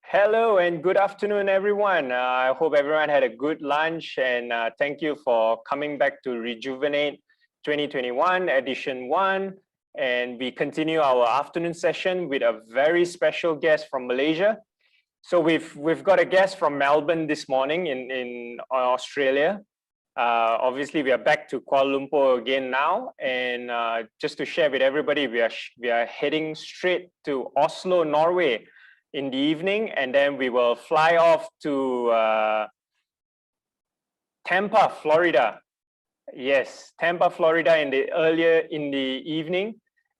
Hello and good afternoon, everyone. I hope everyone had a good lunch and thank you for coming back to Rejuvenate 2021, edition 1. And we continue our afternoon session with a very special guest from Malaysia. So we've got a guest from Melbourne this morning in Australia. Obviously, we are back to Kuala Lumpur again now. And just to share with everybody, we are heading straight to Oslo, Norway in the evening, and then we will fly off to Tampa, Florida. Yes, Tampa, Florida earlier in the evening.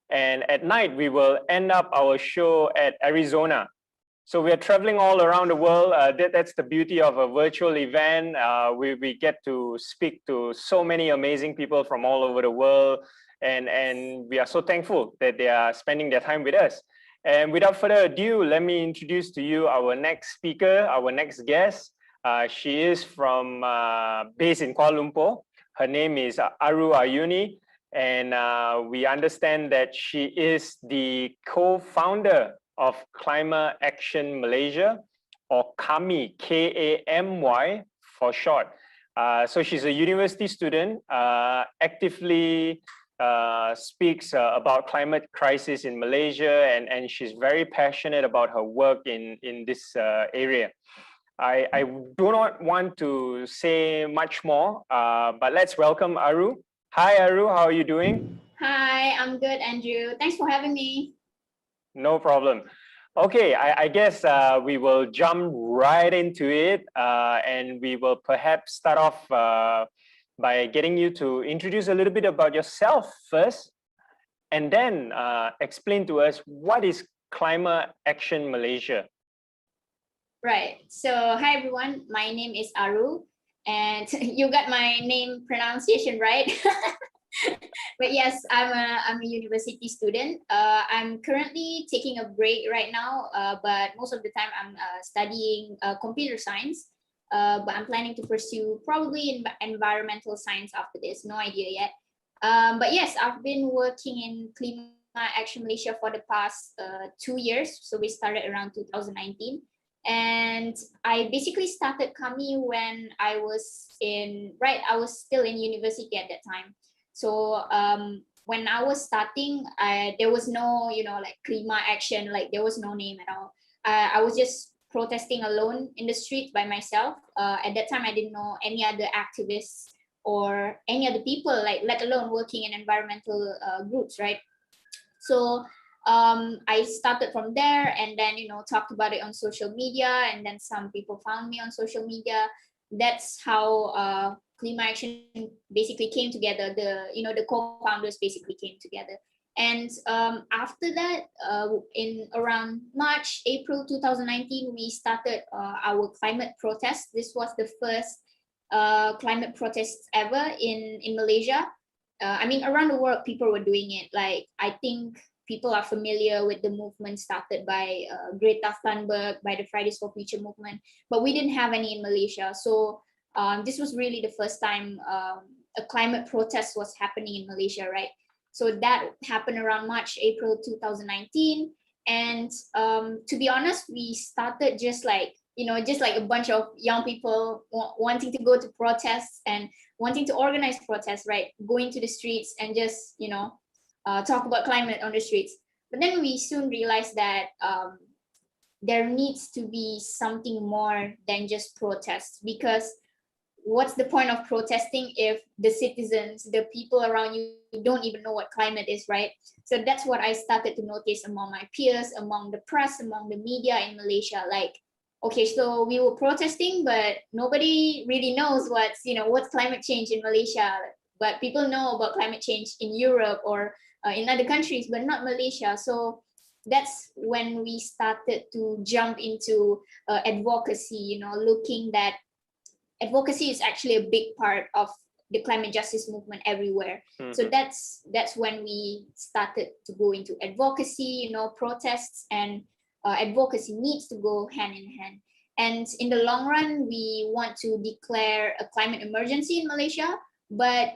And at night, we will end up our show at Arizona. So we are traveling all around the world. That's the beauty of a virtual event. We get to speak to so many amazing people from all over the world. And we are so thankful that they are spending their time with us. And without further ado, let me introduce to you our next speaker, our next guest. She is from based in Kuala Lumpur. Her name is Aroe Ajoeni, and we understand that she is the co-founder of Climate Action Malaysia, or KAMY, K-A-M-Y for short. So she's a university student, actively speaks about climate crisis in Malaysia, and she's very passionate about her work in this area. I do not want to say much more, but let's welcome Aroe. Hi Aroe, how are you doing? Hi, I'm good, Andrew. Thanks for having me. No problem. Okay, I guess we will jump right into it, and we will perhaps start off by getting you to introduce a little bit about yourself first, and then explain to us what is Climate Action Malaysia. Right. So, hi everyone. My name is Aroe, and you got my name pronunciation right. But yes, I'm a university student. I'm currently taking a break right now, but most of the time I'm studying computer science. But I'm planning to pursue probably environmental science after this. No idea yet. But yes, I've been working in Climate Action Malaysia for the past 2 years. So we started around 2019. And I basically started KAMY when I was still in university at that time. So when I was starting, there was no, like Climate Action, like there was no name at all. I was just protesting alone in the street by myself. At that time, I didn't know any other activists or any other people, like let alone working in environmental groups, right? So I started from there, and then talked about it on social media, and then some people found me on social media. That's how Climate Action basically came together. The co-founders basically came together. And after that, in around March, April 2019, we started our climate protest. This was the first climate protest ever in Malaysia. I mean, around the world, people were doing it. Like, I think people are familiar with the movement started by Greta Thunberg, by the Fridays for Future movement, but we didn't have any in Malaysia. So this was really the first time a climate protest was happening in Malaysia, right? So that happened around March, April 2019. And to be honest, we started just like a bunch of young people wanting to go to protests and wanting to organize protests, right? Going to the streets and just, talk about climate on the streets. But then we soon realized that there needs to be something more than just protests, because what's the point of protesting if the citizens, the people around you don't even know what climate is, right? So that's what I started to notice among my peers, among the press, among the media in Malaysia. Like, okay, so we were protesting, but nobody really knows what's climate change in Malaysia. But people know about climate change in Europe or in other countries, but not Malaysia. So that's when we started to jump into advocacy, looking that advocacy is actually a big part of the climate justice movement everywhere. Mm-hmm. So that's when we started to go into advocacy, protests, and advocacy needs to go hand in hand. And in the long run, we want to declare a climate emergency in Malaysia, but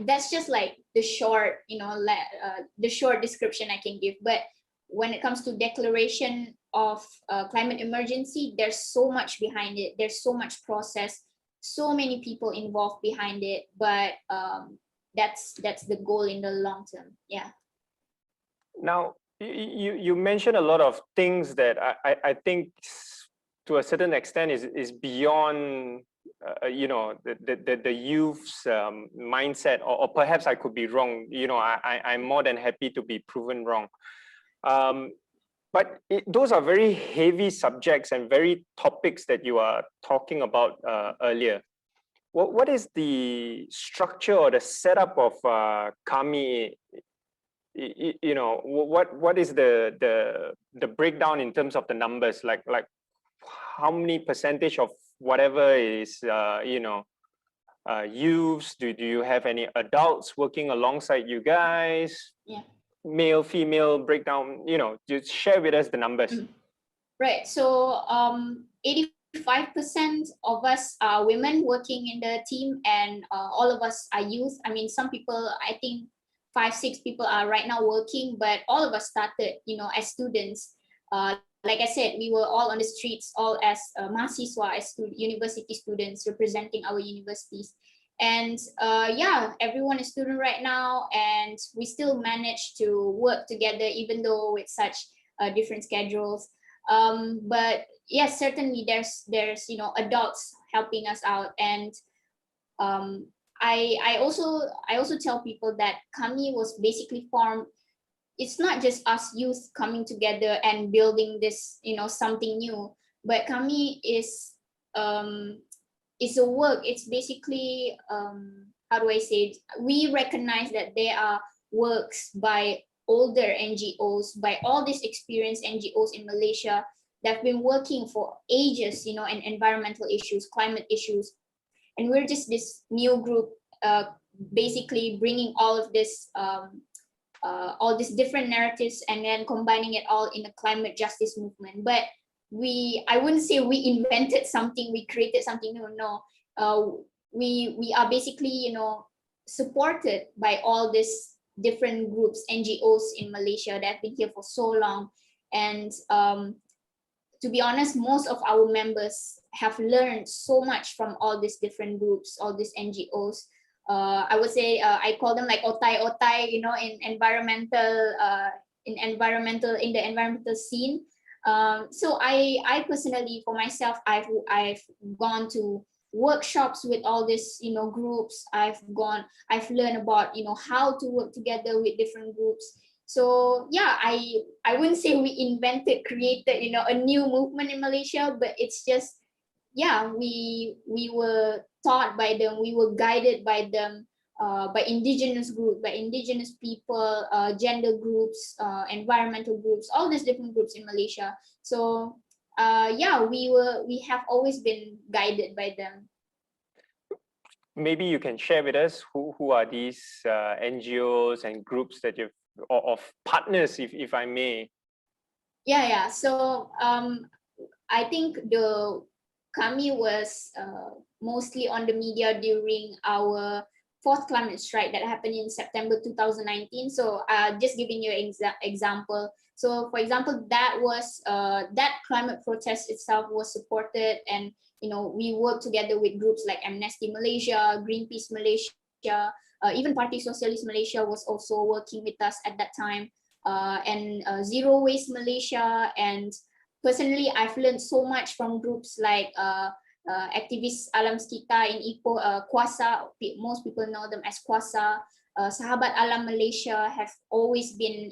that's just like the short, the short description I can give. But when it comes to declaration of climate emergency, there's so much behind it. There's so much process, so many people involved behind it. But that's the goal in the long term. Yeah. Now, you mentioned a lot of things that I think to a certain extent is beyond the youth's mindset, or perhaps I could be wrong. I'm more than happy to be proven wrong. But those are very heavy subjects and very topics that you are talking about earlier. What is the structure or the setup of Kami? What is the breakdown in terms of the numbers? Like how many percentage of whatever is youths? Do you have any adults working alongside you guys? Yeah. Male, female breakdown, just share with us the numbers. Right. So 85% of us are women working in the team, and all of us are youth. I mean, some people, I think 5-6 people are right now working, but all of us started, as students. Like I said, we were all on the streets, all as mahasiswa, as university students representing our universities. And yeah, everyone is student right now, and we still manage to work together, even though with such different schedules. But yes, certainly there's adults helping us out. And I also tell people that Kami was basically formed. It's not just us youth coming together and building this, something new, but Kami is a work. It's basically, how do I say it? We recognize that there are works by older NGOs, by all these experienced NGOs in Malaysia that have been working for ages, in environmental issues, climate issues. And we're just this new group, basically bringing all of this, all these different narratives, and then combining it all in a climate justice movement. But I wouldn't say we invented something, we created something new. No, we are basically, supported by all these different groups, NGOs in Malaysia that have been here for so long. And to be honest, most of our members have learned so much from all these different groups, all these NGOs. I would say I call them like otai, in the environmental scene. So I personally, for myself, I've gone to workshops with all these groups. I've learned about how to work together with different groups. So yeah, I wouldn't say we created a new movement in Malaysia, but it's just, yeah, we were taught by them, we were guided by them, by indigenous groups, by indigenous people, gender groups, environmental groups, all these different groups in Malaysia. So yeah, we have always been guided by them. Maybe you can share with us who are these NGOs and groups that you've, or of partners, if I may. Yeah. So I think the Kami was mostly on the media during our 4th climate strike that happened in September 2019. So just giving you an example. So for example, that was that climate protest itself was supported, and we worked together with groups like Amnesty Malaysia, Greenpeace Malaysia, even Parti Sosialis Malaysia was also working with us at that time, and Zero Waste Malaysia. And personally, I've learned so much from groups like aktivis alam sekitar in Ipoh, Kuasa. Most people know them as Kuasa. Sahabat Alam Malaysia have always been,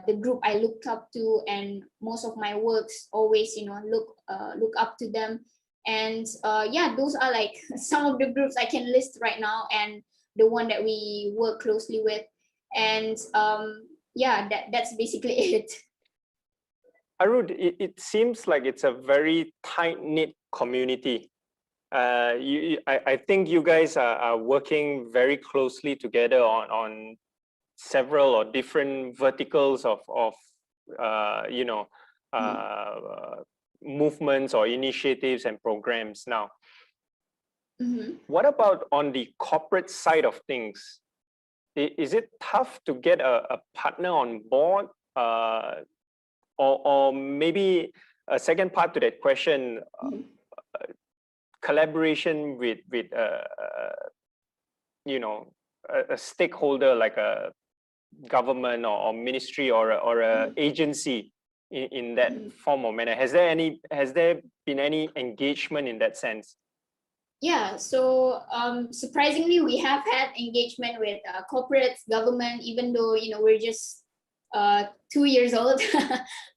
the group I looked up to, and most of my works always, look up to them. And yeah, those are like some of the groups I can list right now, and the one that we work closely with. And yeah, that's basically it. Aroe, it seems like it's a very tight-knit community. I think you guys are working very closely together on several or different verticals of movements or initiatives and programs now. What about on the corporate side of things? Is it tough to get a partner on board? or maybe a second part to that question, collaboration with you know, a stakeholder like a government or ministry or a agency in that form or manner. Has there been any engagement in that sense? Yeah, so surprisingly, we have had engagement with corporates, government, even though, you know, we're just 2 years old,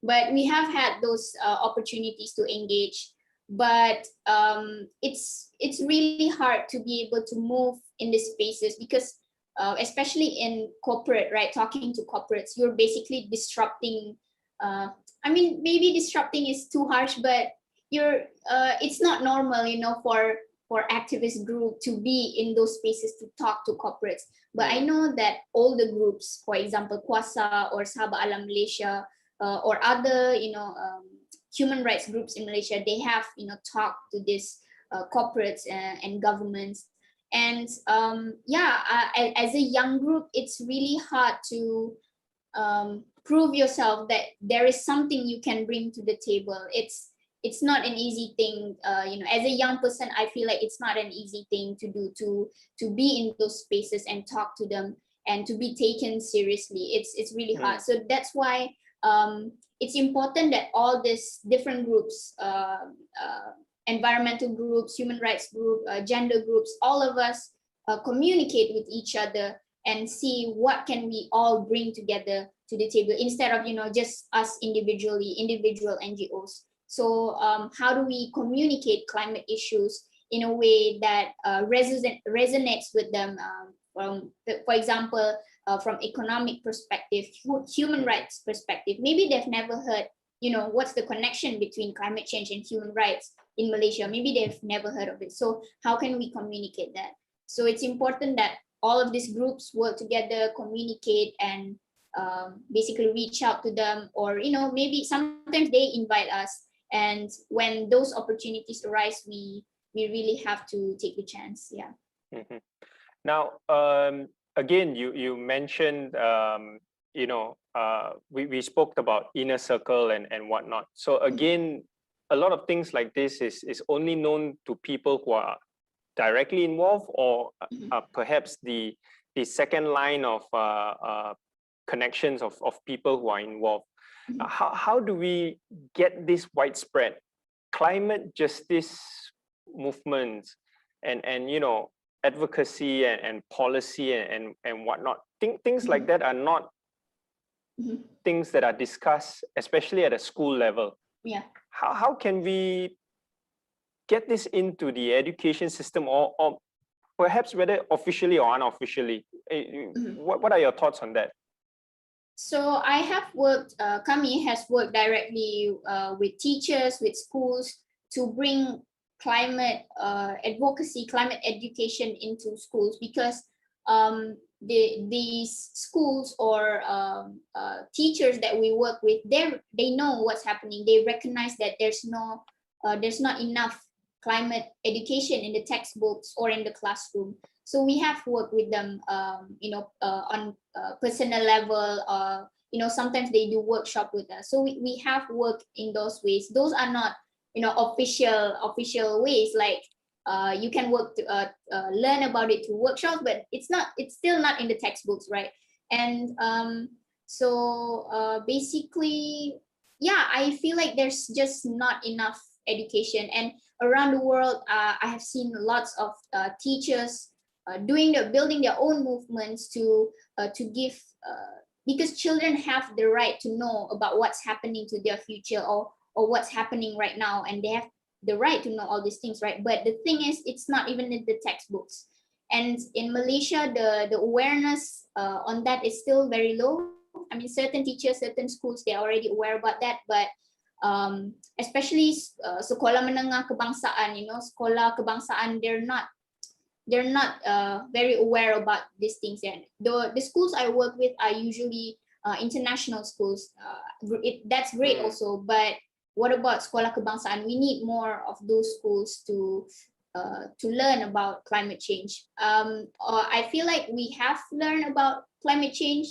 but we have had those opportunities to engage. But it's really hard to be able to move in these spaces because especially in corporate, right? Talking to corporates, you're basically disrupting. I mean, maybe disrupting is too harsh, but you're it's not normal, you know, for activist group to be in those spaces to talk to corporates. But I know that all the groups, for example, Kuasa or Sahabat Alam Malaysia or other, you know, human rights groups in Malaysia, they have, you know, talked to these corporates and governments. And yeah, as a young group, it's really hard to prove yourself that there is something you can bring to the table. It's not an easy thing, you know, as a young person, I feel like it's not an easy thing to do, to be in those spaces and talk to them and to be taken seriously. It's really hard. So that's why it's important that all these different groups, environmental groups, human rights group, gender groups, all of us communicate with each other and see what can we all bring together to the table instead of, you know, just us individual NGOs. So how do we communicate climate issues in a way that resonates with them? For example, from economic perspective, human rights perspective, maybe they've never heard, you know, what's the connection between climate change and human rights in Malaysia. Maybe they've never heard of it. So how can we communicate that? So it's important that all of these groups work together, communicate, and basically reach out to them, or, you know, maybe sometimes they invite us. And when those opportunities arise, we really have to take the chance. Yeah. Now, again, you mentioned, you know, we spoke about inner circle and whatnot. So again, a lot of things like this is only known to people who are directly involved, or perhaps the second line of connections of people who are involved. How do we get this widespread climate justice movements and you know, advocacy and policy and whatnot? Things like that are not things that are discussed, especially at a school level. Yeah. How can we get this into the education system, or perhaps whether officially or unofficially? What are your thoughts on that? So I have worked, Kami has worked directly with teachers, with schools to bring climate advocacy, climate education into schools, because these schools or teachers that we work with, they know what's happening. They recognize that there's not enough climate education in the textbooks or in the classroom. So we have worked with them, you know, on personal level. You know, sometimes they do workshop with us. So we have worked in those ways. Those are not, you know, official ways. Like you can work to learn about it through workshops, but it's still not in the textbooks, right? And so basically, yeah, I feel like there's just not enough education. And around the world, I have seen lots of teachers building their own movements to give, because children have the right to know about what's happening to their future, or what's happening right now, and they have the right to know all these things, right? But the thing is, it's not even in the textbooks. And in Malaysia, the awareness on that is still very low. I mean, certain teachers, certain schools, they're already aware about that, but especially sekolah menengah kebangsaan, you know, sekolah kebangsaan, they're not very aware about these things. And the schools I work with are usually international schools. That's great also, but what about sekolah kebangsaan? We need more of those schools to learn about climate change. I feel like we have learned about climate change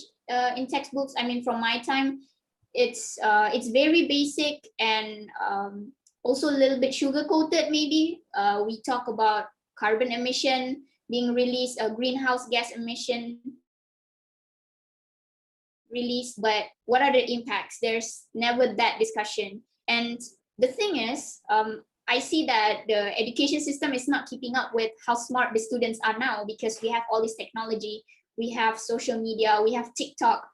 in textbooks. I mean, from my time, it's very basic and also a little bit sugar coated maybe. We talk about carbon emission being released, greenhouse gas emission released, but what are the impacts? There's never that discussion. And the thing is, I see that the education system is not keeping up with how smart the students are now, because we have all this technology, we have social media, we have TikTok.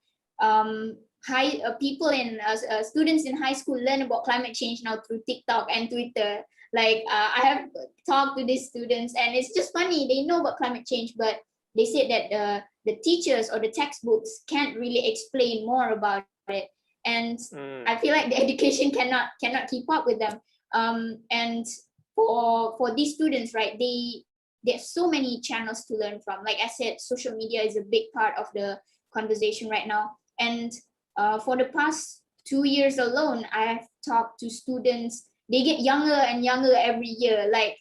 People in students in high school learn about climate change now through TikTok and Twitter. Like I have talked to these students, and it's just funny. They know about climate change, but they said that the teachers or the textbooks can't really explain more about it. And I feel like the education cannot keep up with them. And for these students, right, there's so many channels to learn from. Like I said, social media is a big part of the conversation right now. And for the past 2 years alone, I've talked to students. They get younger and younger every year. Like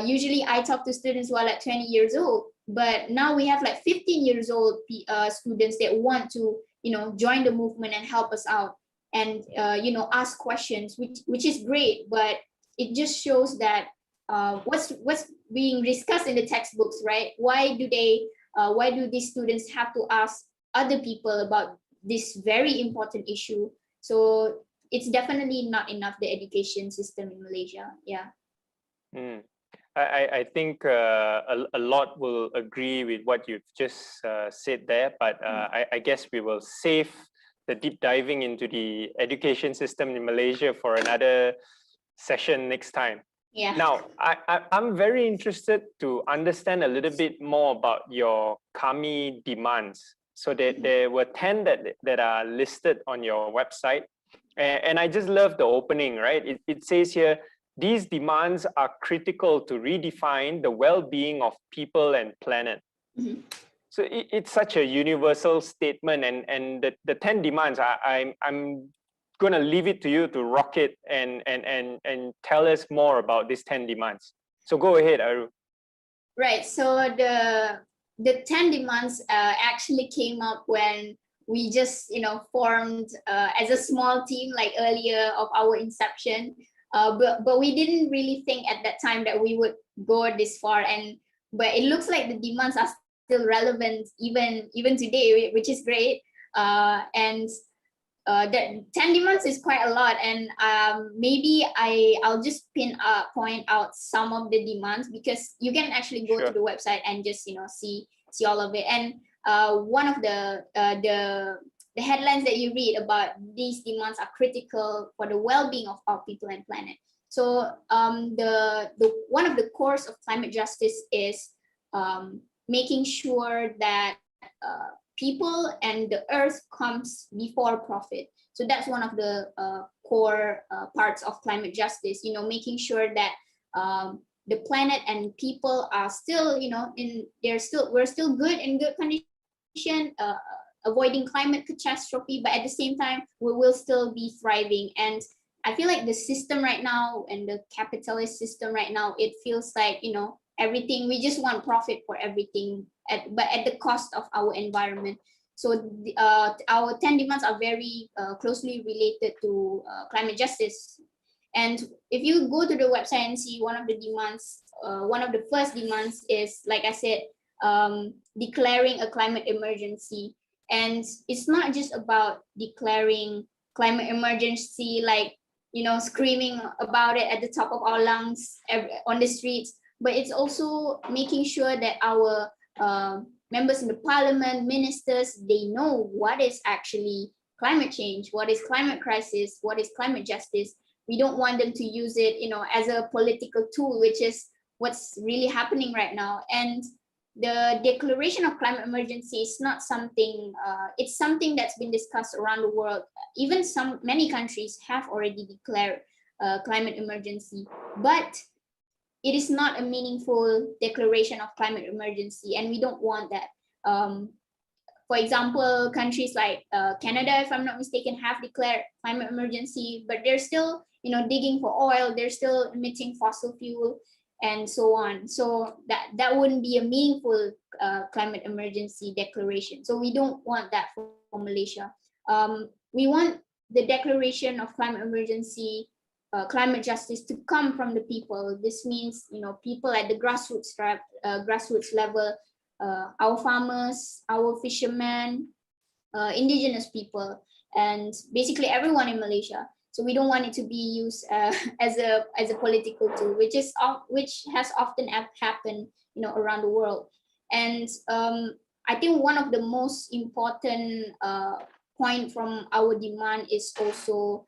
usually I talk to students who are like 20 years old, but now we have like 15 years old students that want to, join the movement and help us out and, ask questions, which is great, but it just shows that what's being discussed in the textbooks, right? Why do these students have to ask other people about this very important issue? So it's definitely not enough, the education system in Malaysia. Yeah. I think a lot will agree with what you've just said there, but I guess we will save the deep diving into the education system in Malaysia for another session next time. Yeah. Now, I'm very interested to understand a little bit more about your kami demands. So there were 10 that are listed on your website. And I just love the opening, right? It says here, these demands are critical to redefine the well-being of people and planet. So it's such a universal statement, and the 10 demands, I'm going to leave it to you to rock it and tell us more about these 10 demands. So go ahead, Aru. Right. So the 10 demands actually came up when we just formed as a small team, like earlier of our inception. But we didn't really think at that time that we would go this far, but it looks like the demands are still relevant even today, which is great. And the 10 demands is quite a lot, and maybe I'll just point out some of the demands, because you can actually go to the website and just see all of it. And one of the headlines that you read about these demands are critical for the well-being of our people and planet. So the one of the cores of climate justice is making sure that people and the earth comes before profit. So that's one of the core parts of climate justice, making sure that the planet and people are still, we're still good in good condition, avoiding climate catastrophe, but at the same time, we will still be thriving. And I feel like the system right now, and the capitalist system right now, it feels like, everything, we just want profit for everything, but at the cost of our environment. So our 10 demands are very closely related to climate justice. And if you go to the website and see one of the demands, one of the first demands is, like I said, declaring a climate emergency. And it's not just about declaring climate emergency, like, screaming about it at the top of our lungs on the streets, but it's also making sure that our members in the parliament, ministers, they know what is actually climate change, what is climate crisis, what is climate justice. We don't want them to use it, as a political tool, which is what's really happening right now. And the declaration of climate emergency is not something, it's something that's been discussed around the world. Even many countries have already declared climate emergency, but it is not a meaningful declaration of climate emergency, and we don't want that. For example, countries like Canada, if I'm not mistaken, have declared climate emergency, but they're still, digging for oil, they're still emitting fossil fuel, and so on. So that wouldn't be a meaningful climate emergency declaration. So we don't want that for Malaysia. We want the declaration of climate emergency, climate justice to come from the people. This means, people at the grassroots level, our farmers, our fishermen, indigenous people, and basically everyone in Malaysia. So we don't want it to be used as a political tool, which has often happened, around the world. And I think one of the most important point from our demand is also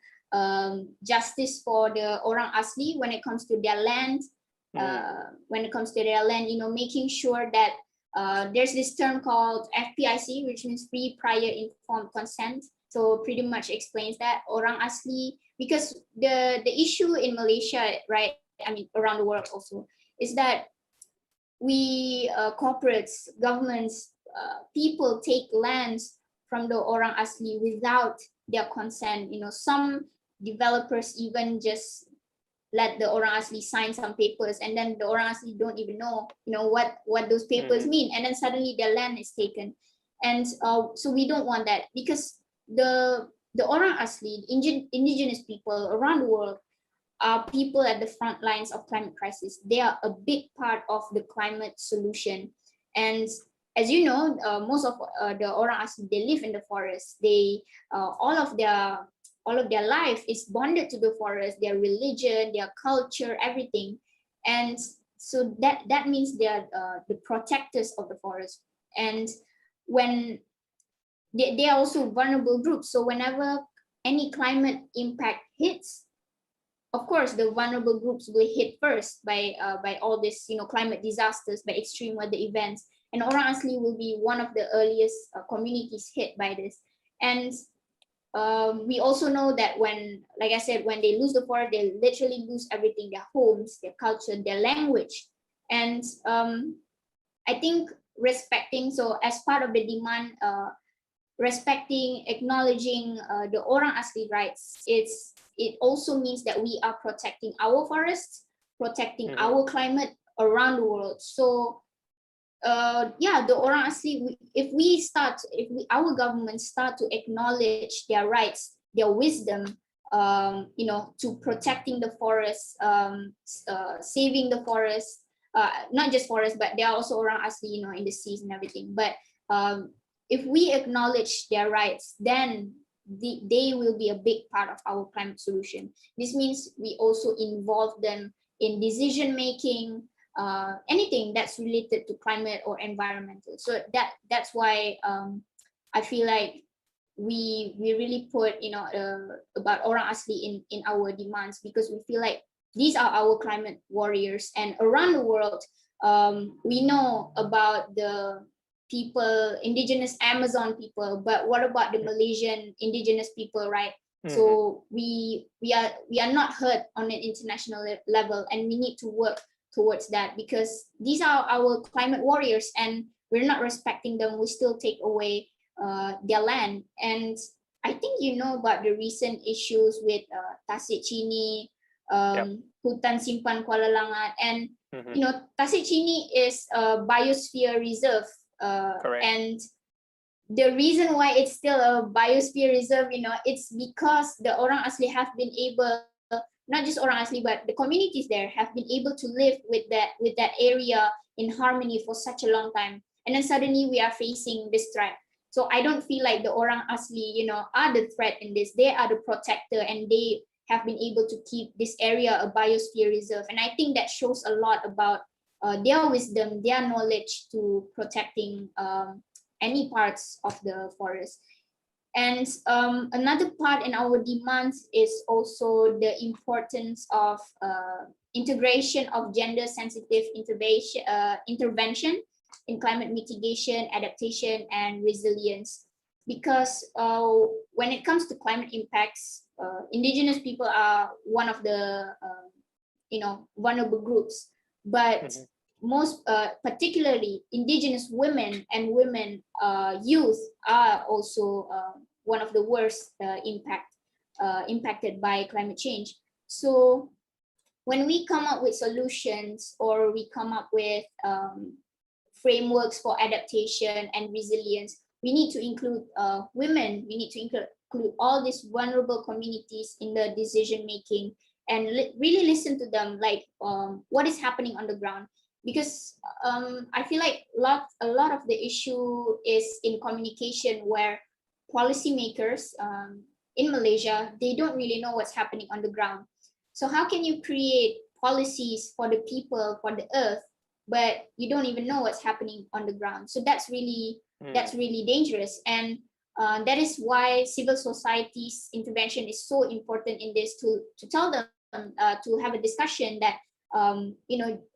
justice for the orang asli when it comes to their land. Making sure that there's this term called FPIC, which means free prior informed consent. So pretty much explains that orang asli, because the issue in Malaysia, right, I mean around the world also, is that we corporates, governments, people take lands from the orang asli without their consent. Some developers even just let the orang asli sign some papers, and then the orang asli don't even know, what those papers mean, and then suddenly their land is taken. And so we don't want that, because the orang asli, indigenous people around the world, are people at the front lines of climate crisis. They are a big part of the climate solution. And as you know, most of the orang asli, they live in the forest. They all of their life is bonded to the forest, their religion, their culture, everything. And so that means they are the protectors of the forest. And when they are also vulnerable groups, so whenever any climate impact hits, of course the vulnerable groups will hit first by all this, climate disasters, by extreme weather events, and orang asli will be one of the earliest communities hit by this. And we also know that when, like I said, when they lose the forest, they literally lose everything: their homes, their culture, their language. And I think respecting, so as part of the demand, respecting, acknowledging the orang asli rights, it also means that we are protecting our forests, protecting our climate around the world. So the orang asli, if our governments start to acknowledge their rights, their wisdom, to protecting the forest, saving the forest, not just forest, but there are also orang asli, in the seas and everything. But if we acknowledge their rights, then they will be a big part of our climate solution. This means we also involve them in decision making, anything that's related to climate or environmental. So that's why I feel like we really put about orang asli in our demands, because we feel like these are our climate warriors. And around the world, we know about the people, indigenous Amazon people, but what about the Malaysian indigenous people, right? So we are not heard on an international level, and we need to work towards that, because these are our climate warriors, and we're not respecting them. We still take away their land. And I think you know about the recent issues with Tasik Chini, Hutan Simpan Kuala Langat, and Tasik Chini is a biosphere reserve. And the reason why it's still a biosphere reserve, it's because the orang asli have been able, not just orang asli, but the communities there have been able to live with that area in harmony for such a long time. And then suddenly we are facing this threat. So I don't feel like the orang asli, are the threat in this. They are the protector, and they have been able to keep this area a biosphere reserve. And I think that shows a lot about their wisdom, their knowledge to protecting any parts of the forest. And another part in our demands is also the importance of integration of gender-sensitive intervention in climate mitigation, adaptation, and resilience. Because when it comes to climate impacts, indigenous people are one of the vulnerable groups. But most particularly indigenous women and youth are also one of the worst impacted by climate change. So when we come up with solutions, or we come up with frameworks for adaptation and resilience, we need to include women, we need to include all these vulnerable communities in the decision making, and really listen to them, like what is happening on the ground. Because I feel like a lot of the issue is in communication, where policymakers in Malaysia, they don't really know what's happening on the ground. So how can you create policies for the people, for the earth, but you don't even know what's happening on the ground? So that's really dangerous. And that is why civil society's intervention is so important in this, to tell them, to have a discussion that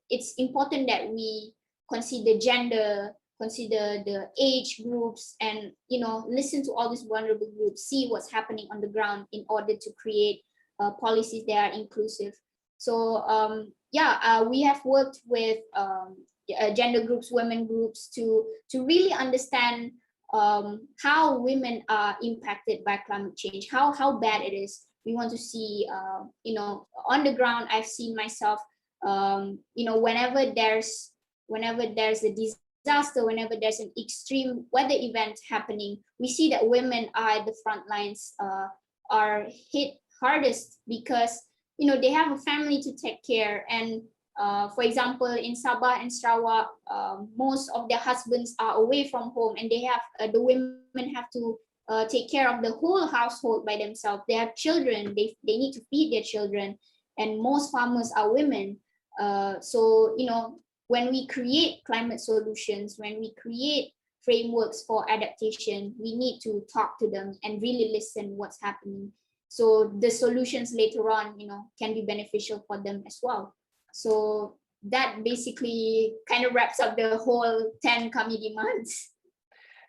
it's important that we consider gender, consider the age groups, and listen to all these vulnerable groups, see what's happening on the ground in order to create policies that are inclusive. So we have worked with gender groups, women groups, to really understand how women are impacted by climate change, how bad it is. We want to see, on the ground. I've seen myself, whenever there's a disaster, whenever there's an extreme weather event happening, we see that women are at the front lines, are hit hardest, because they have a family to take care. And for example, in Sabah and Sarawak, most of their husbands are away from home, and they have the women have to take care of the whole household by themselves. They have children, they need to feed their children, and most farmers are women. So when we create climate solutions, when we create frameworks for adaptation, we need to talk to them and really listen what's happening, so the solutions later on can be beneficial for them as well. So that basically kind of wraps up the whole 10 kami demands.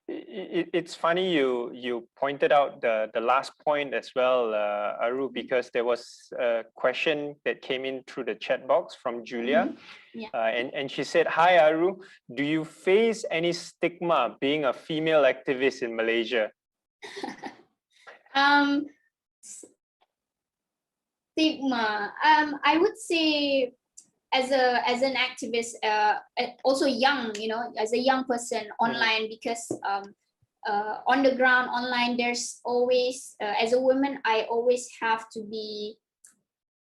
It's funny you pointed out the last point as well, Aru, because there was a question that came in through the chat box from Julia. Yeah. And she said, "Hi Aru, do you face any stigma being a female activist in Malaysia?" Stigma. I would say, as an activist, also young, as a young person online, because on the ground online, there's always, as a woman, I always have to be,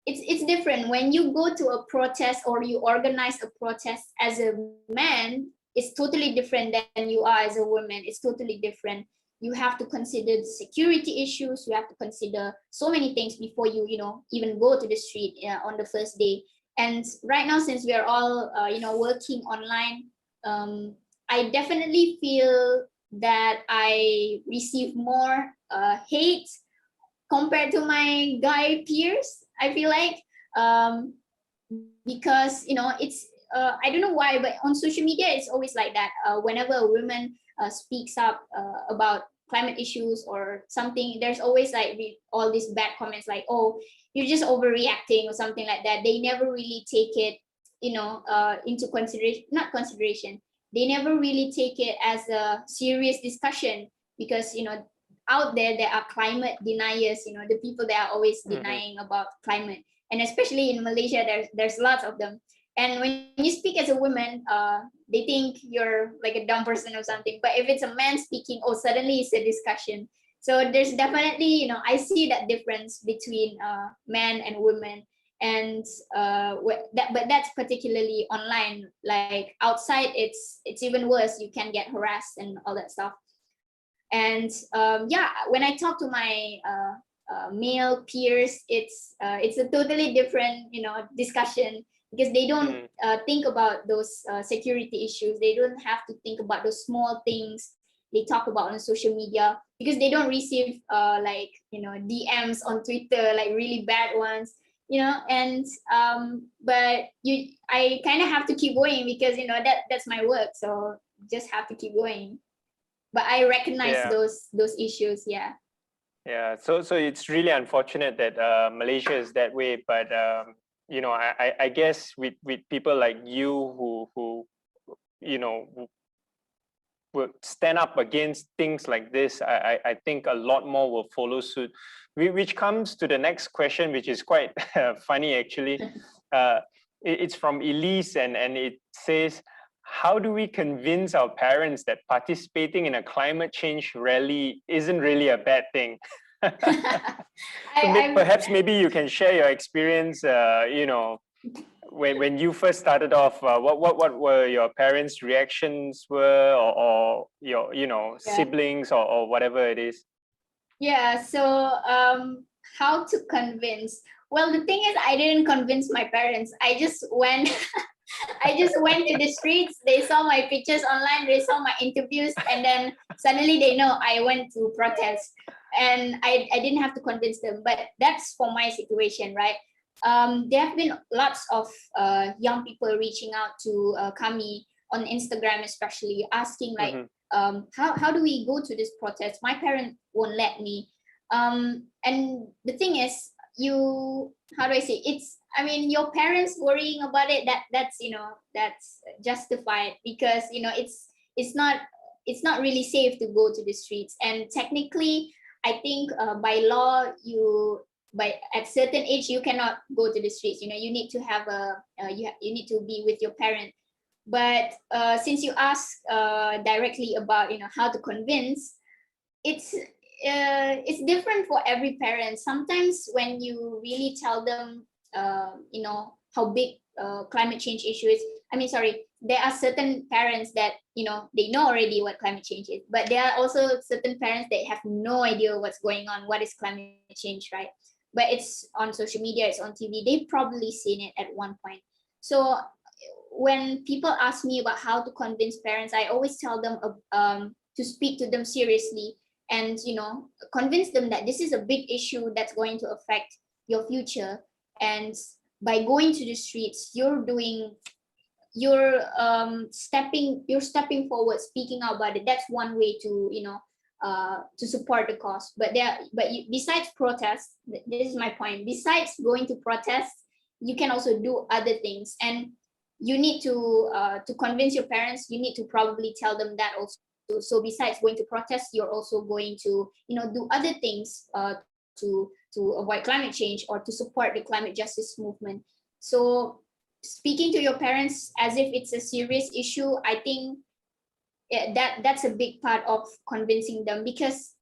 it's different when you go to a protest or you organize a protest as a man. It's totally different than you are as a woman. It's totally different. You have to consider the security issues. You have to consider so many things before you even go to the street on the first day. And right now, since we are all working online, I definitely feel that I receive more hate compared to my guy peers. I feel like, because it's I don't know why, but on social media it's always like that. Whenever a woman speaks up about climate issues or something, there's always like all these bad comments, like, "Oh, you're just overreacting," or something like that. They never really take it, into consideration. Not consideration. They never really take it as a serious discussion, because out there are climate deniers. The people that are always denying about climate, and especially in Malaysia, there's lots of them. And when you speak as a woman, they think you're like a dumb person or something. But if it's a man speaking, oh, suddenly it's a discussion. So there's definitely, I see that difference between men and women. And but that's particularly online. Like outside, it's even worse. You can get harassed and all that stuff. And when I talk to my male peers, it's a totally different discussion, because they don't think about those security issues. They don't have to think about those small things they talk about on social media, because they don't receive DMs on Twitter, like really bad ones, and but I kind of have to keep going, because that's my work, so just have to keep going. But I recognize those issues. Yeah, so it's really unfortunate that Malaysia is that way, but I guess with people like you who will stand up against things like this, I think a lot more will follow suit. Which comes to the next question, which is quite funny actually. It's from Elise, and it says, how do we convince our parents that participating in a climate change rally isn't really a bad thing? Perhaps maybe you can share your experience, you know, when you first started off, what were your parents' reactions were, or your, you know, siblings, or whatever it is? Yeah, so how to convince? Well, the thing is, I didn't convince my parents. I just went I just went to the streets. They saw my pictures online, they saw my interviews, and then suddenly they know I went to protest. And I didn't have to convince them, but that's for my situation, right? There have been lots of young people reaching out to Kami on Instagram, especially asking like, how do we go to this protest? My parents won't let me. And the thing is, how do I say? I mean, your parents worrying about it, that's, you know, that's justified, because, you know, it's not really safe to go to the streets. And technically, I think by law, at certain age you cannot go to the streets. You know, you need to have you need to be with your parent. But since you ask directly about, you know, how to convince, it's different for every parent. Sometimes when you really tell them, you know, how big climate change issue is. I mean, sorry, there are certain parents that, you know, they know already what climate change is, but there are also certain parents that have no idea what's going on, what is climate change, right? But it's on social media, it's on TV, they've probably seen it at one point. So when people ask me about how to convince parents, I always tell them to speak to them seriously, and, you know, convince them that this is a big issue that's going to affect your future. And by going to the streets, you're stepping forward, speaking out about it. That's one way to, you know, to support the cause. But besides protest, this is my point, besides going to protest, you can also do other things. And you need to convince your parents, you need to probably tell them that also. So besides going to protest, you're also going to, you know, do other things to avoid climate change or to support the climate justice movement. So speaking to your parents as if it's a serious issue, I think that's a big part of convincing them, because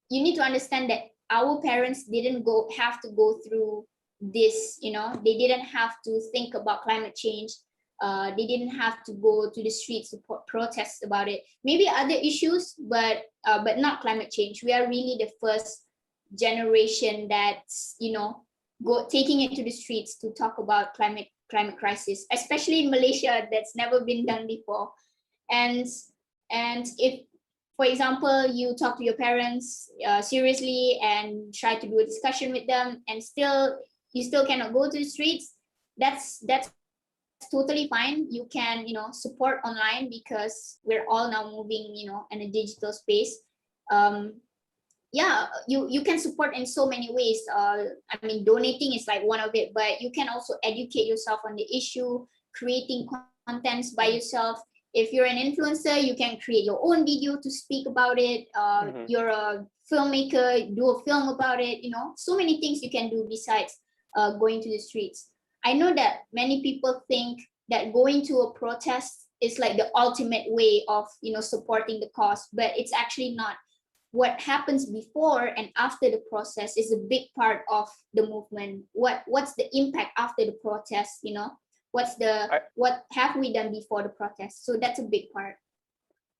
you need to understand that our parents didn't have to go through this, you know, they didn't have to think about climate change. They didn't have to go to the streets to protest about it. Maybe other issues, but not climate change. We are really the first generation that's, you know, taking it to the streets to talk about climate crisis, especially in Malaysia. That's never been done before. And if, for example, you talk to your parents seriously and try to do a discussion with them, and you still cannot go to the streets, that's totally fine. You can, you know, support online, because we're all now moving, you know, in a digital space. Yeah, you can support in so many ways. I mean, donating is like one of it, but you can also educate yourself on the issue, creating contents by yourself. If you're an influencer, you can create your own video to speak about it. You're a filmmaker, do a film about it. You know, so many things you can do besides going to the streets. I know that many people think that going to a protest is like the ultimate way of, you know, supporting the cause, but it's actually not. What happens before and after the process is a big part of the movement. What's the impact after the protest, you know? What have we done before the protest? So that's a big part.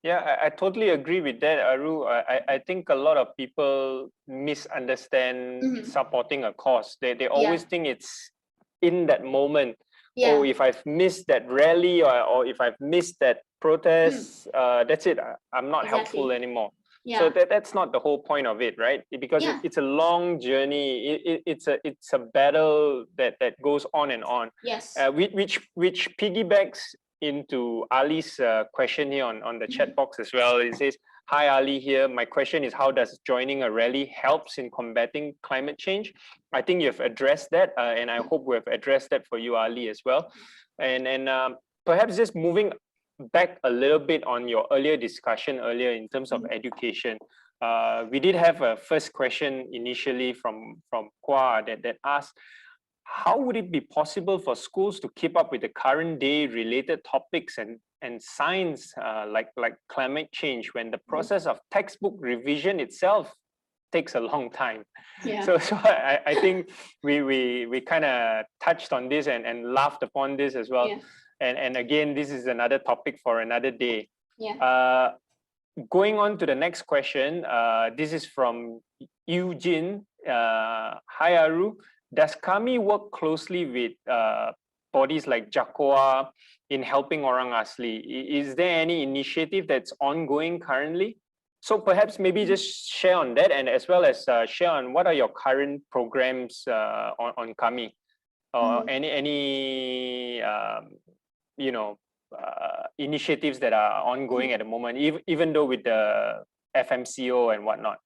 Yeah, I totally agree with that, Aru. I think a lot of people misunderstand supporting a cause. They always think it's in that moment. Oh, if I've missed that rally, or if I've missed that protest, that's it. I'm not helpful anymore. So that's not the whole point of it, right? Because it's a long journey. It's a battle that goes on and on. Yes. Which piggybacks into Ali's question here on the chat box as well. It says, "Hi Ali here. My question is, how does joining a rally helps in combating climate change?" I think you've addressed that, and I hope we've addressed that for you, Ali, as well. And perhaps just moving back a little bit on your earlier discussion in terms of education. We did have a first question initially from Kwa that asked, how would it be possible for schools to keep up with the current day related topics and science like climate change when the process of textbook revision itself takes a long time? Yeah. So I think we kind of touched on this and laughed upon this as well. Yeah. And again, this is another topic for another day. Yeah. Going on to the next question, this is from Eugene. Hi Aru, does Kami work closely with bodies like JAKOA in helping Orang Asli? Is there any initiative that's ongoing currently? So perhaps maybe just share on that, and as well as share on what are your current programs on Kami, or any you know, initiatives that are ongoing at the moment, even though with the FMCO and whatnot.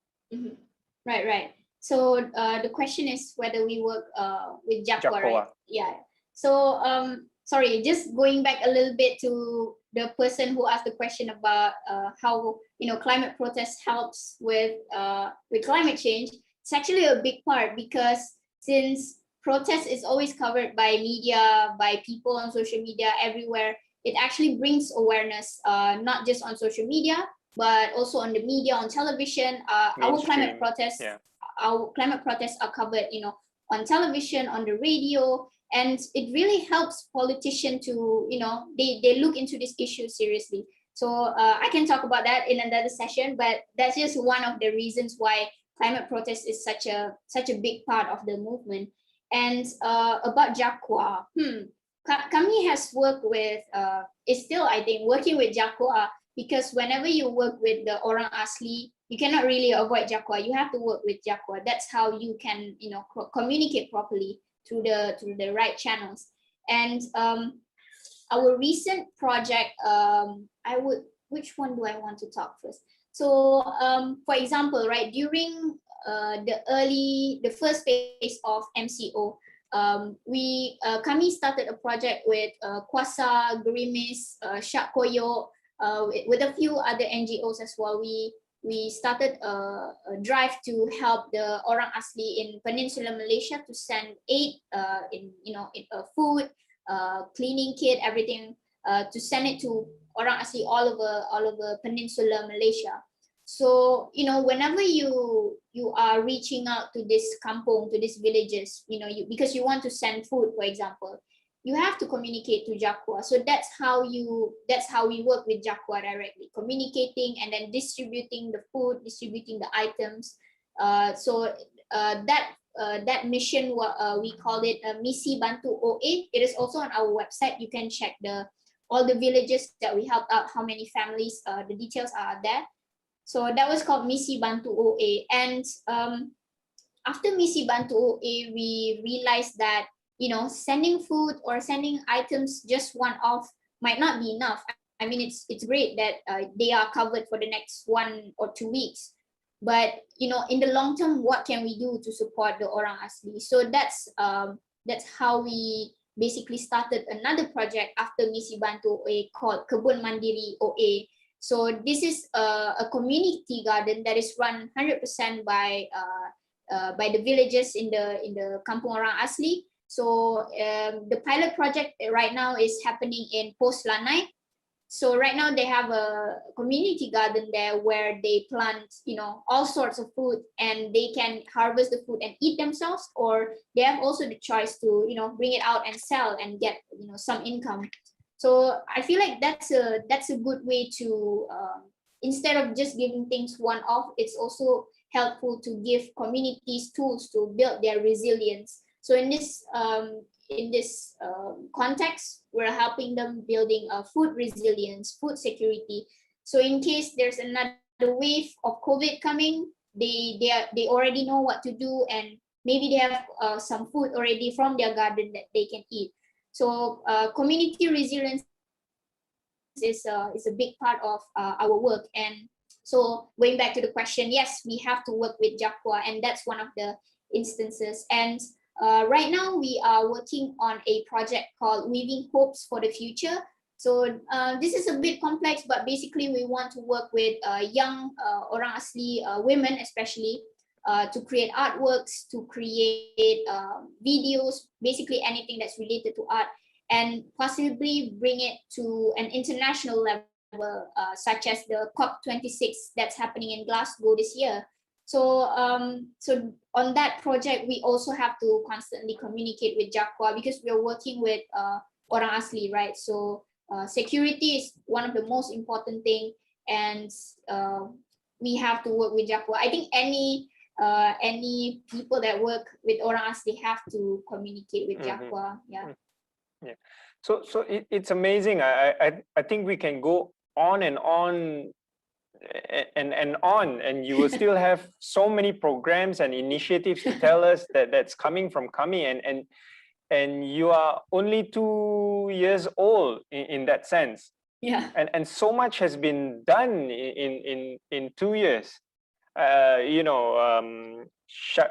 Right. So the question is whether we work with JAKOA, right? Yeah. So sorry, just going back a little bit to the person who asked the question about how climate protest helps with climate change. It's actually a big part, because since protest is always covered by media, by people on social media everywhere, it actually brings awareness, not just on social media, but also on the media, on television. Our climate protests, our climate protests are covered, on television, on the radio, and it really helps politicians to, they look into this issue seriously. So I can talk about that in another session, but that's just one of the reasons why climate protest is such a big part of the movement. And about JAKOA, Kami has worked with, is still, I think, working with JAKOA, because whenever you work with the Orang Asli, you cannot really avoid JAKOA. You have to work with JAKOA. That's how you can, communicate properly through the right channels. And our recent project, which one do I want to talk first? So, for example, right, during the first phase of MCO, Kami started a project with Kuasa, Gerimis, Syak Koyo, with a few other NGOs as well. We started a drive to help the Orang Asli in Peninsular Malaysia to send aid in food, cleaning kit, everything, to send it to Orang Asli all over Peninsular Malaysia. So, whenever you are reaching out to this kampung, to these villages, because you want to send food, for example, you have to communicate to JAKOA. So that's how we work with JAKOA directly, communicating and then distributing the food, distributing the items. So that mission, we call it Misi Bantu OA. It is also on our website. You can check all the villages that we helped out, how many families, the details are there. So that was called Misi Bantu OA. And after Misi Bantu OA, we realized that, sending food or sending items just one-off might not be enough. I mean, it's great that they are covered for the next 1 or 2 weeks. But, in the long term, what can we do to support the Orang Asli? So that's how we basically started another project after Misi Bantu OA called Kebun Mandiri OA. So this is a community garden that is run 100% by the villagers in the Kampung Orang Asli. So the pilot project right now is happening in Pos Lanai. So right now they have a community garden there where they plant, all sorts of food, and they can harvest the food and eat themselves, or they have also the choice to, bring it out and sell and get, some income. So I feel like that's a good way to, instead of just giving things one-off, it's also helpful to give communities tools to build their resilience. So in this context, we're helping them building food resilience, food security. So in case there's another wave of COVID coming, they already know what to do, and maybe they have some food already from their garden that they can eat. So community resilience is a big part of our work. And so going back to the question, yes, we have to work with JAKOA, and that's one of the instances. And right now we are working on a project called Weaving Hopes for the Future. So this is a bit complex, but basically we want to work with young Orang Asli women, especially, to create artworks, to create videos, basically anything that's related to art, and possibly bring it to an international level, such as the COP26 that's happening in Glasgow this year. So, so on that project, we also have to constantly communicate with Jakwa because we're working with orang asli, right? So security is one of the most important thing, and we have to work with Jakwa. I think any people that work with orang asli have to communicate with Jakwa. Yeah. Yeah. So it's amazing. I think we can go on and on and you will still have so many programs and initiatives to tell us that's coming from Kami, and you are only 2 years old in that sense. Yeah. And so much has been done in 2 years.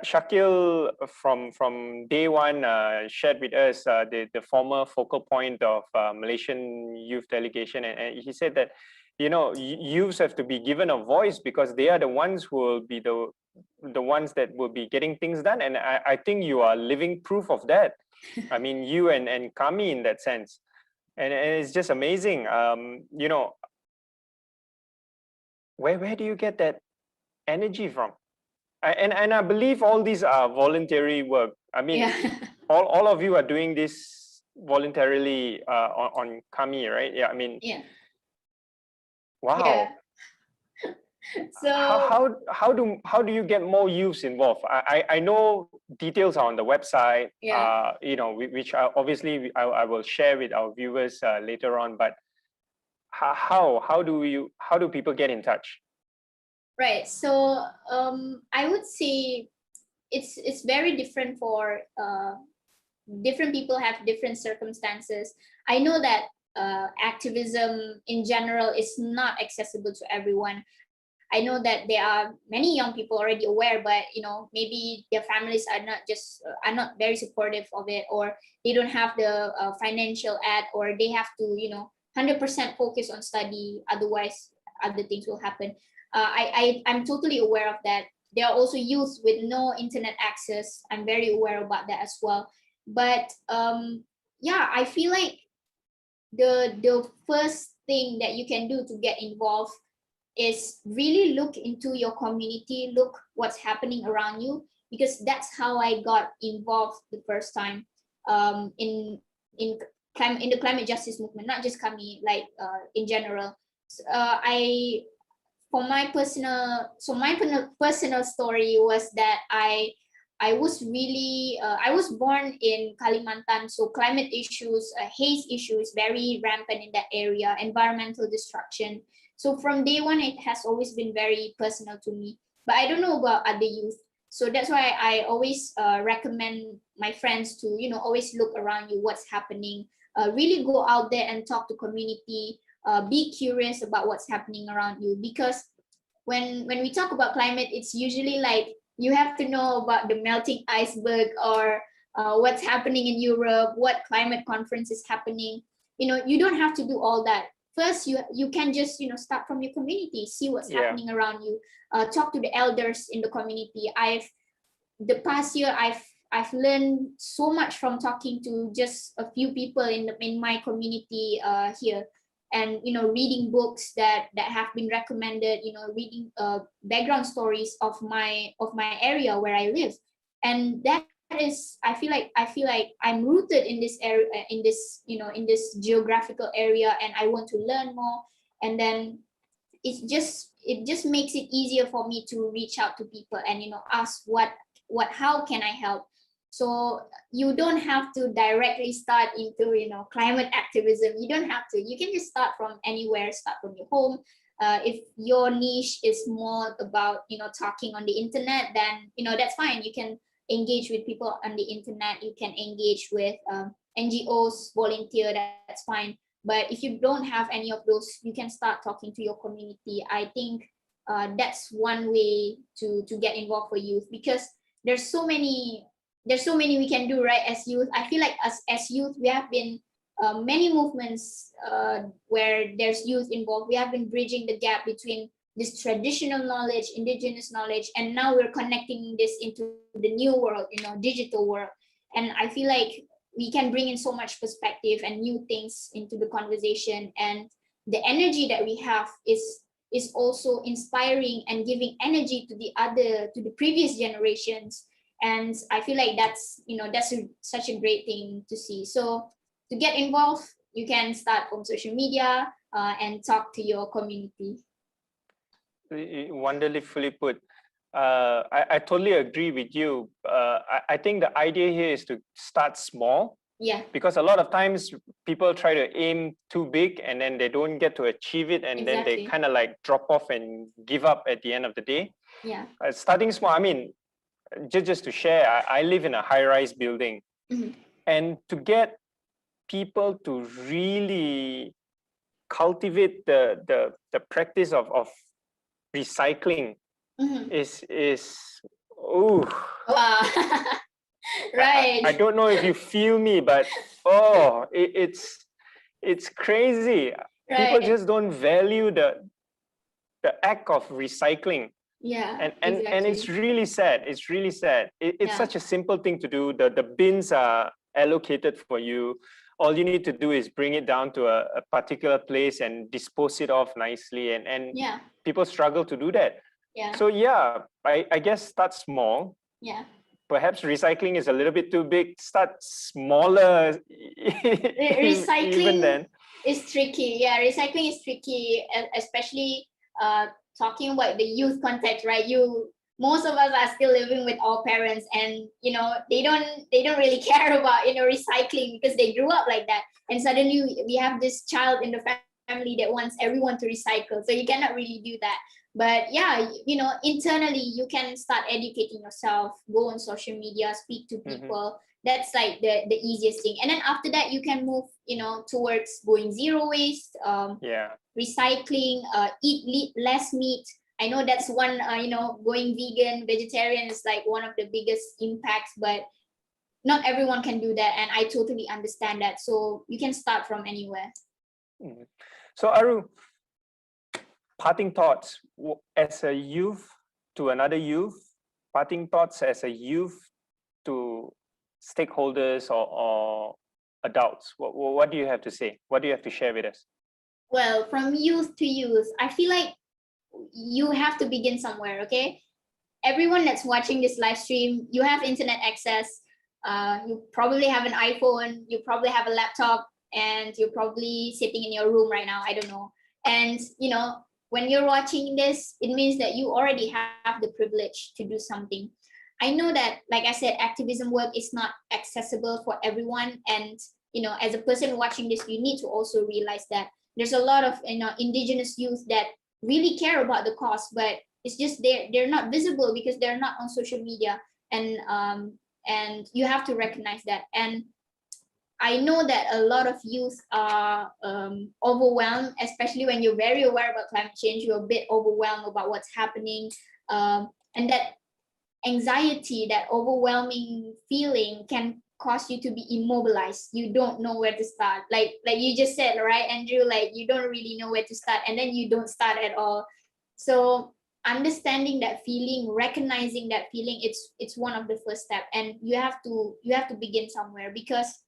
Shakil from day one shared with us the former focal point of Malaysian youth delegation, and he said that youths have to be given a voice because they are the ones who will be the ones that will be getting things done, and I think you are living proof of that. I mean, you and Kami in that sense, and it's just amazing. Where do you get that energy from? And I believe all these are voluntary work. I mean, all of you are doing this voluntarily on Kami, right? Yeah, I mean, wow. Yeah. So how do you get more youths involved? I know details are on the website. Yeah. Which obviously I will share with our viewers later on. But how do people get in touch? Right. So I would say it's very different for different people have different circumstances. I know that activism in general is not accessible to everyone. I know that there are many young people already aware, but maybe their families are not very supportive of it, or they don't have the financial aid, or they have to 100% focus on study. Otherwise, other things will happen. I'm totally aware of that. There are also youth with no internet access. I'm very aware about that as well. But yeah, I feel like the first thing that you can do to get involved is really look into your community, look what's happening around you, because that's how I got involved the first time in the climate justice movement, not just Kami, like in general. My personal story was that I was born in Kalimantan, so climate issues, haze issues, very rampant in that area, environmental destruction. So from day one, it has always been very personal to me. But I don't know about other youth, so that's why I always recommend my friends to always look around you, what's happening. Really go out there and talk to community. Be curious about what's happening around you, because when we talk about climate, it's usually like you have to know about the melting iceberg, or what's happening in Europe, what climate conference is happening. You don't have to do all that. First, you can just start from your community, see what's happening around you, talk to the elders in the community. The past year I've learned so much from talking to just a few people in my community here, and reading books that have been recommended, reading background stories of my area where I live. And that is, I feel like I'm rooted in this area, in this geographical area, and I want to learn more. And then it just makes it easier for me to reach out to people and ask how can I help. So you don't have to directly start into climate activism. You don't have to. You can just start from anywhere. Start from your home. If your niche is more about talking on the internet, then that's fine. You can engage with people on the internet. You can engage with NGOs, volunteer. That's fine. But if you don't have any of those, you can start talking to your community. I think that's one way to get involved for youth, because there's so many we can do, right? As youth, I feel like as youth, we have been many movements where there's youth involved. We have been bridging the gap between this traditional knowledge, indigenous knowledge, and now we're connecting this into the new world, digital world. And I feel like we can bring in so much perspective and new things into the conversation, and the energy that we have is also inspiring and giving energy to the previous generations. And I feel like that's such a great thing to see. So to get involved, you can start from social media and talk to your community. Wonderfully put. I totally agree with you. I think the idea here is to start small. Yeah. Because a lot of times people try to aim too big and then they don't get to achieve it, and then they kind of like drop off and give up at the end of the day. Yeah. Starting small, I mean, just to share, I live in a high-rise building, and to get people to really cultivate the practice of recycling is wow. Right. I don't know if you feel me, but it's crazy. Right. People just don't value the act of recycling. Yeah. And it's really sad. It's really sad. It's such a simple thing to do. The bins are allocated for you. All you need to do is bring it down to a particular place and dispose it off nicely. And people struggle to do that. Yeah. So I guess start small. Yeah. Perhaps recycling is a little bit too big. Start smaller. Recycling even then is tricky. Yeah, recycling is tricky, especially talking about the youth context, right? Most of us are still living with our parents, and they don't really care about recycling because they grew up like that. And suddenly we have this child in the family that wants everyone to recycle. So you cannot really do that. But yeah, internally you can start educating yourself, go on social media, speak to people. That's like the easiest thing. And then after that, you can move, towards going zero waste, recycling, eat less meat. I know that's one, going vegan, vegetarian is like one of the biggest impacts, but not everyone can do that. And I totally understand that. So you can start from anywhere. So Aru, parting thoughts as a youth to another youth, parting thoughts as a youth to stakeholders or adults. What do you have to say? What do you have to share with us? Well, from youth to youth, I feel like you have to begin somewhere, okay? Everyone that's watching this live stream, you have internet access. You probably have an iPhone, you probably have a laptop, and you're probably sitting in your room right now, I don't know. And when you're watching this, it means that you already have the privilege to do something. I know that, like I said, activism work is not accessible for everyone. And, as a person watching this, you need to also realize that there's a lot of, indigenous youth that really care about the cause, but it's just they're not visible because they're not on social media. And you have to recognize that. And I know that a lot of youth are overwhelmed, especially when you're very aware about climate change. You're a bit overwhelmed about what's happening, and that anxiety, that overwhelming feeling, can cause you to be immobilized. You don't know where to start. Like you just said, right, Andrew? Like you don't really know where to start, and then you don't start at all. So understanding that feeling, recognizing that feeling, it's one of the first steps, and you have to begin somewhere. Because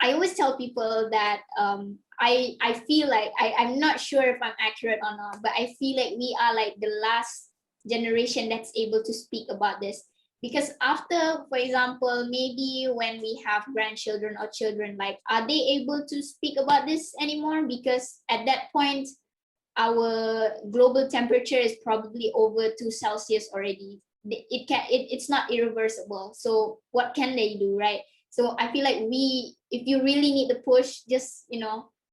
I always tell people that I feel like I'm not sure if I'm accurate or not, but I feel like we are like the last generation that's able to speak about this. Because after, for example, maybe when we have grandchildren or children, like, are they able to speak about this anymore? Because at that point, our global temperature is probably over 2 Celsius already. It's not irreversible. So what can they do, right? So I feel like if you really need the push, just,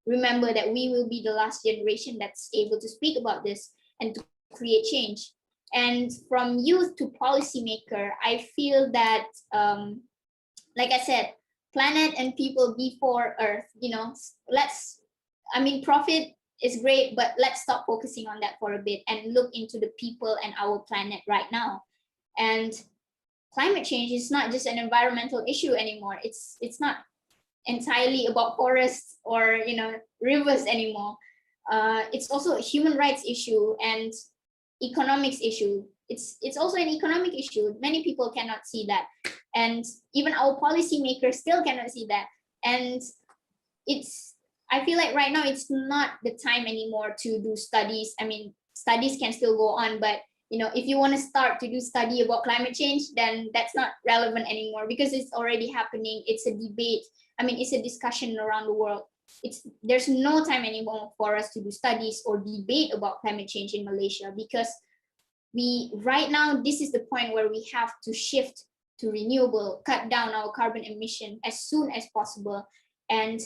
remember that we will be the last generation that's able to speak about this and to create change. And from youth to policymaker, I feel that, like I said, planet and people before Earth, profit is great, but let's stop focusing on that for a bit and look into the people and our planet right now. And climate change is not just an environmental issue anymore. It's not entirely about forests or rivers anymore. it's also a human rights issue and economics issue. It's also an economic issue. Many people cannot see that, and even our policymakers still cannot see that. And I feel like right now it's not the time anymore to do studies. I mean, studies can still go on, but if you want to start to do study about climate change, then that's not relevant anymore, because it's already happening. It's a debate. I mean, it's a discussion around the world. There's no time anymore for us to do studies or debate about climate change in Malaysia, because right now, this is the point where we have to shift to renewable, cut down our carbon emission as soon as possible, and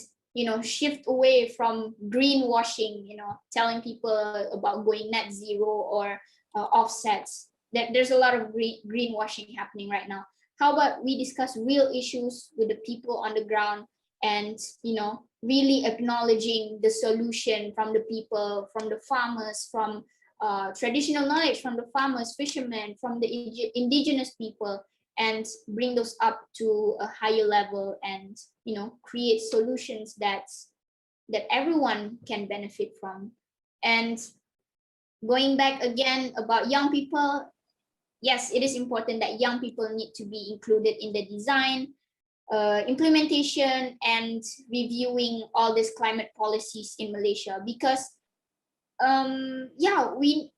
shift away from greenwashing, telling people about going net zero or offsets. There's a lot of greenwashing happening right now. How about we discuss real issues with the people on the ground, and really acknowledging the solution from the people, from the farmers, from traditional knowledge from the farmers, fishermen, from the indigenous people, and bring those up to a higher level, and create solutions that everyone can benefit from. And going back again about young people, yes, it is important that young people need to be included in the design, implementation, and reviewing all these climate policies in Malaysia, because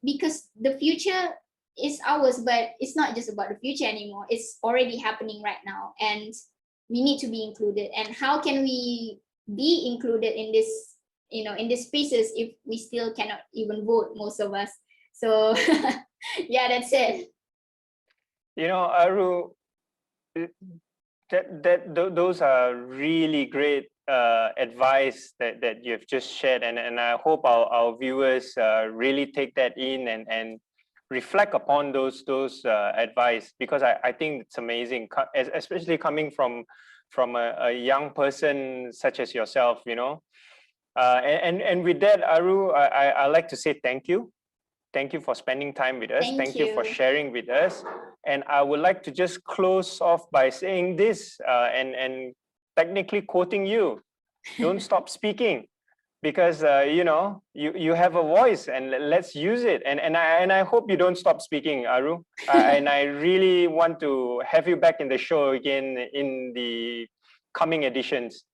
because the future is ours, but it's not just about the future anymore. It's already happening right now, and we need to be included. And how can we be included in this, in these spaces, if we still cannot even vote, most of us? So yeah, that's it. Aru, those are really great advice that you've just shared, and I hope our viewers really take that in and reflect upon those advice, because I think it's amazing, especially coming from a young person such as yourself. And with that, Aru, I like to say thank you. Thank you for spending time with us. Thank you for sharing with us. And I would like to just close off by saying this, and technically quoting you: don't stop speaking, because you have a voice, and let's use it. And I hope you don't stop speaking, Aru. And I really want to have you back in the show again in the coming editions.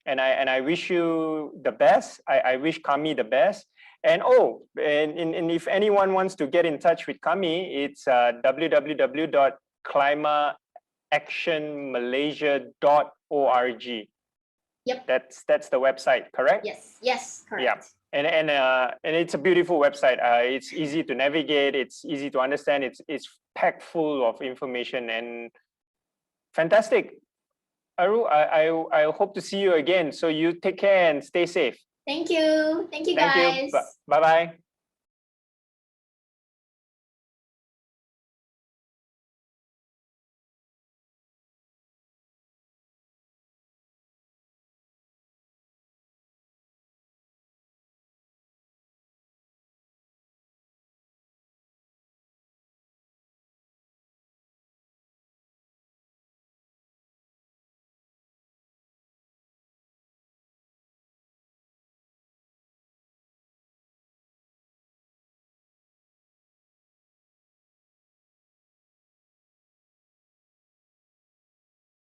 And I wish you the best. I wish Kami the best. And and if anyone wants to get in touch with Kami, it's www.climateactionmalaysia.org. Yep. That's the website, correct? Yes, correct. Yeah. And it's a beautiful website. It's easy to navigate. It's easy to understand. It's packed full of information and fantastic. Aru, I hope to see you again. So you take care and stay safe. Thank you. Thank you, guys. Bye-bye.